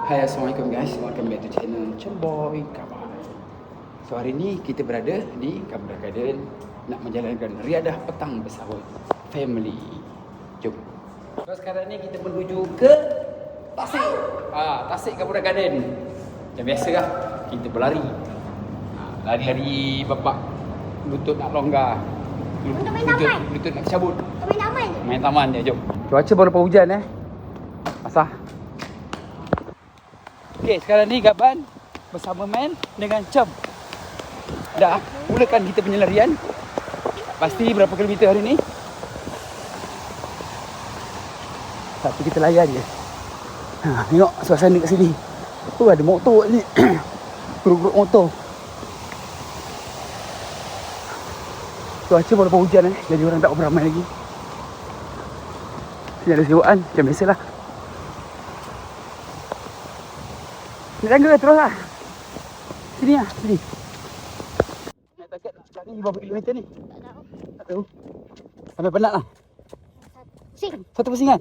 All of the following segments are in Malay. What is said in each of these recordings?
Hai, Assalamualaikum guys. Welcome back to channel Cemboy Kabar. So hari ni kita berada di Kabura Garden nak menjalankan riadah petang bersama family. Jom. So sekarang ni kita menuju ke Tasik. Tasik Kabura Garden. Macam biasalah, kita berlari. Lari-lari bapak lutut nak longgar. Lutut nak cabut. Main taman je. Main taman je, jom. Cuaca baru lepas hujan Asah. Okey, sekarang ni Gaban bersama Man dengan Cem. Dah mulakan kita punya larian. Pasti berapa kilometer hari ni? Tapi kita layan je. Tengok suasana kat sini. Ada motor kat sini. Grup-grup motor. Cuaca baru lepas hujan jadi orang tak beramai lagi. Sini ada sewaan, macam biasalah. Ni tangga terus lah. Sini lah, sini. Nak target nak lari berapa kilometer ni? Tak tahu. Sampai penat lah. Satu pusingan?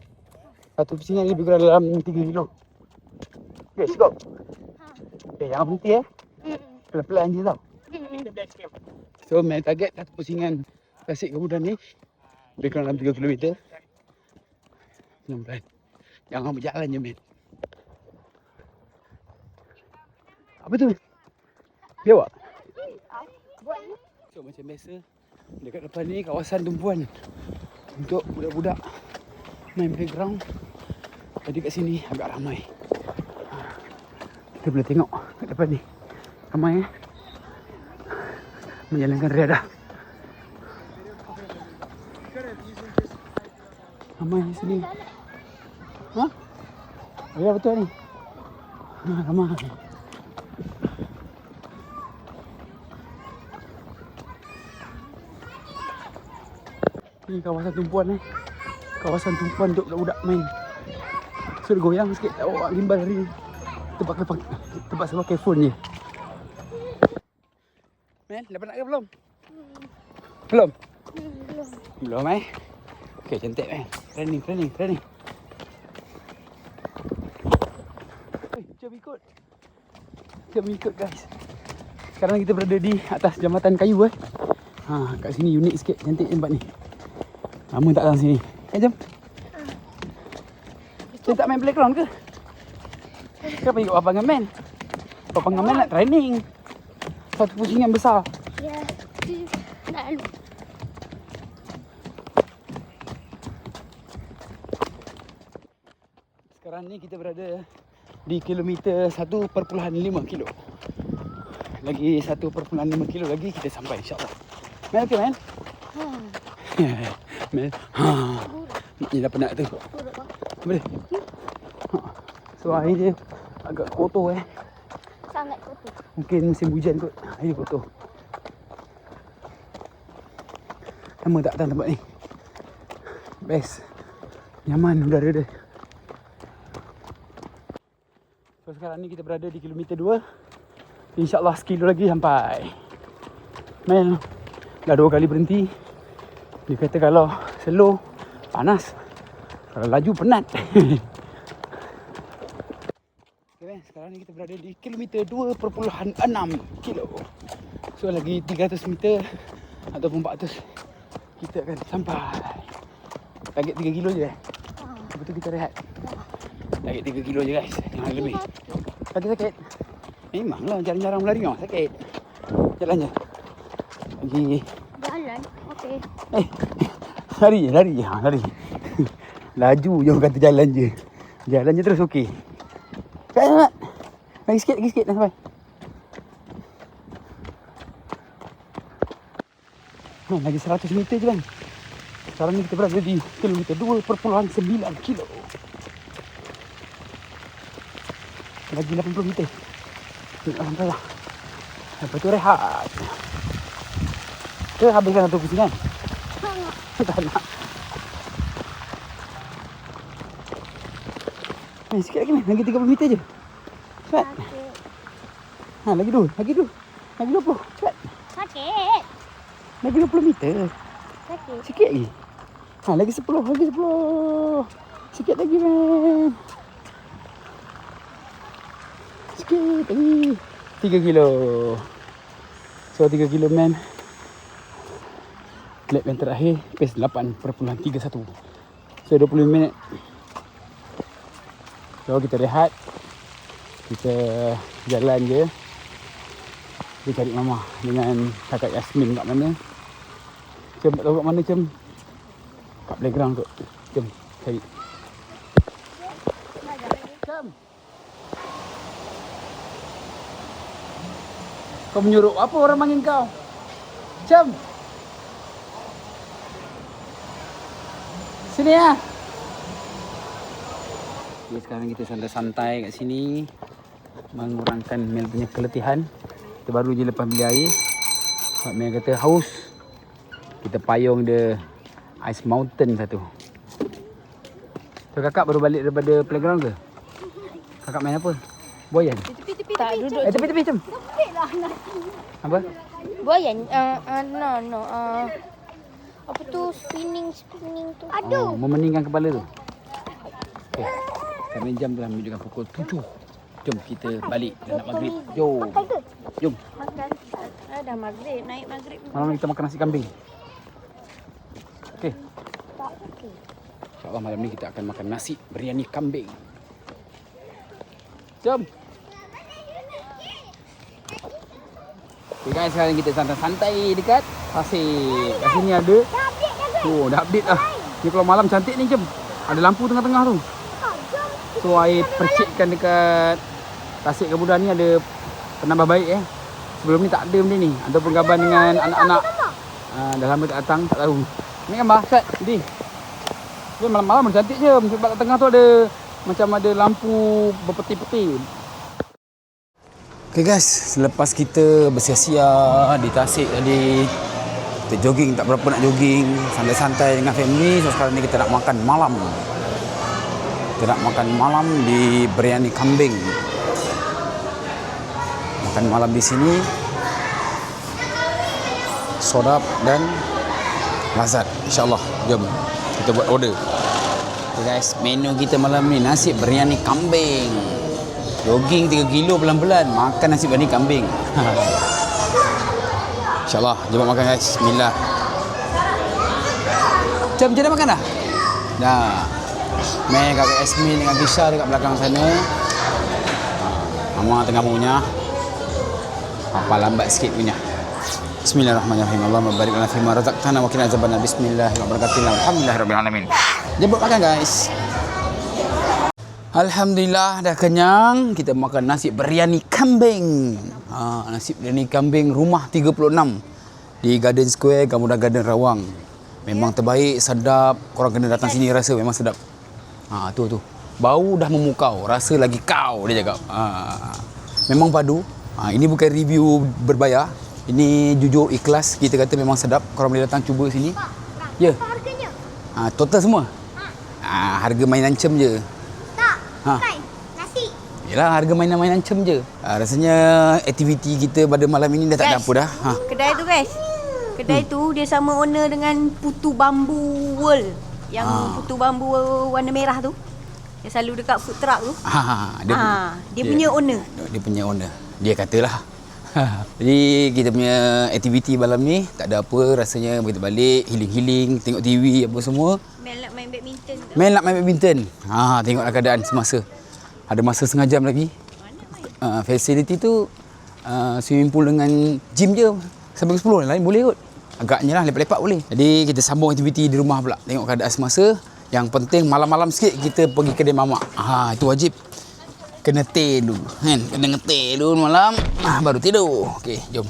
Satu pusingan lebih kurang dalam 3 kilo. Okay, cukup. Okay, jangan berhenti Pelan-pelan je tau. So, main target satu pusingan Tasik Kemudian ni lebih kurang dalam 3 km. Pelan-pelan. Jangan berjalan je, man. Apa tu? Biawak? So macam biasa, dekat depan ni kawasan tumpuan untuk budak-budak main playground. Jadi kat sini agak ramai. Kita boleh tengok kat depan ni ramai menjalankan riadah. Ramai di sini. Ya betul ni. Ramai. Ni kawasan tumpuan Kawasan tumpuan untuk budak-budak main. So dia goyang sikit, tak bawa gimbal hari ni. Tempat saya pakai phone je. Man, dah penat ke belum? Belum? Belum Okay, cantik man. Training. Jom ikut guys. Sekarang kita berada di atas jambatan kayu kat sini unik sikit, cantik tempat ni. Lama tak datang sini. Jom. Kita tak main playground ke? Kenapa ikut Papa dengan Man? Papa dengan Man nak training. Satu pusingan besar. Ya, nak lalu. Sekarang ni kita berada di kilometer 1.5 kilo. Lagi 1.5 kilo lagi kita sampai insyaAllah. Man, okey Man? Man. Ni dah penat tu. Boleh? So air dia agak kotor Sangat kotor. Mungkin musim hujan kot. Air dia kotor. Lama tak datang tempat ni. Best. Nyaman udara dia. So sekarang ni kita berada di kilometer 2. InsyaAllah sekilo lagi sampai. Man, dah 2 kali berhenti. Dia kata kalau slow panas, kalau laju penat. Okay, sekarang ni kita berada di kilometer 2.6 kilo. So lagi 300 meter ataupun 400 kita akan sampai. Target 3 kilo je. Lepas tu kita rehat. Target 3 kilo je guys. Jangan lebih. Sakit. Memanglah jarang-jarang berlari sakit. Jalan je. Lagi. Jalan. Okey. Lari. Laju je orang kata jalan je. Jalan je terus okey. Lagi sikit dah sampai. Lagi 100 meter je kan. Sekarang ni kita berada di kilometer 2.9 kilo. Lagi 80 meter. Sampai lah. Lepas tu rehat. Kita habiskan satu pusingan. Tak nak. Sikit lagi lagi 30 meter je. Cepat. Lagi 2. Lagi 20. Cepat. Sakit. Lagi 20 meter. Sakit. Sikit lagi. Lagi 10. Sikit lagi man. Sikit lagi. 3 kilo. So 3 kilo men. Lap yang terakhir pace 8.31. So 20 minit. So kita rehat. Kita jalan je. Kita cari mama dengan kakak Yasmin kat mana. Cem tak tahu kat mana Cem. Kat playground tu. Cem cari. Cem. Kau menyuruh apa orang panggil kau? Cem. Sini ya. Okay, sekarang kita santai-santai kat sini. Mengurangkan Mel punya keletihan. Kita baru je lepas beli air. Mel kata haus. Kita payung dia Ice Mountain satu. So kakak baru balik daripada playground ke? Kakak main apa? Boyan? Tepi-tepi. Tak duduk. Tepi-tepi Cem. Apa? Boyan. No. Apa tu spinning tu. Oh, memeningkan kepala tu. Okay. Sekarang jam telah menunjukkan pukul 7. Jom kita balik dah nak maghrib. Jom. Jom. Makan. Dah maghrib, naik maghrib. Malam ni kita makan nasi kambing. Okey. Tak okey. InsyaAllah malam ni kita akan makan nasi biryani kambing. Jom. Okay guys, sekarang kita santai-santai dekat pasir. Kat sini ada. Oh, dah update dah. Ni kalau malam cantik ni Jom. Ada lampu tengah-tengah tu. So air percikkan dekat Tasik Kemudan ni ada penambah baik Sebelum ni tak ada benda ni. Ataupun gambar dengan anak-anak. Dah lama tak datang, tak tahu. Ni gambar, Sat. Jadi dia malam-malam cantik je. Sebab kat tengah tu ada macam ada lampu berpeti-peti. Okay guys, selepas kita bersia-sia di Tasik tadi, kita jogging, tak berapa nak jogging, santai-santai dengan family. So sekarang ni kita nak makan malam. Kita nak makan malam di biryani kambing. Makan malam di sini sedap dan lazat, insyaAllah. Jom kita buat order. Okay guys, menu kita malam ni nasi biryani kambing. Jogging 3 kilo pelan-pelan, makan nasi biryani kambing. InsyaAllah, jom makan guys. Bismillah. Jom dah makan dah? Dah. Mei kakak Yasmin dengan Fisha dekat belakang sana. Mama tengah mengunyah. Papa lambat sikit punya. Bismillahirrahmanirrahim. Allahumma barik lana fima razaqtana wa qina azabannar. Bismillahirrahmanirrahim. Alhamdulillahirabbil alamin. Jemput makan guys. Alhamdulillah dah kenyang. Kita makan nasi biryani kambing. Nasi biryani kambing rumah 36 di Garden Square, Gamuda Garden Rawang. Memang terbaik, sedap. Korang kena datang sini rasa memang sedap. Tu. Bau dah memukau, rasa lagi kau dia cakap. Memang padu. Ini bukan review berbayar. Ini jujur ikhlas. Kita kata memang sedap. Korang boleh datang cuba sini. Ya. Apa harganya? Total semua. Harga mainan cem je. Tak. Bukan. Nasi. Yalah, harga mainan-mainan cem je. Rasanya aktiviti kita pada malam ini dah tak ada apa dah. Kedai tu guys. Kedai tu dia sama owner dengan Putu Bambu World. Yang putu bambu warna merah tu. Yang selalu dekat food truck tu. Dia punya owner. Dia punya owner. Dia katalah. Jadi kita punya aktiviti malam ni tak ada apa, rasanya kita balik healing-healing, tengok TV apa semua. Mel nak main badminton tu. Mel nak main badminton. Tengoklah keadaan semasa. Ada masa setengah jam lagi. Facility tu swimming pool dengan gym je. Sampai 10 lain boleh kot. Agaknya lah lepak-lepak boleh. Jadi kita sambung aktiviti di rumah pula. Tengok keadaan semasa. Yang penting malam-malam sikit kita pergi kedai mamak. Itu wajib. Kena teh dulu. Kena ngeteh dulu malam. Baru tidur. Okey, jom.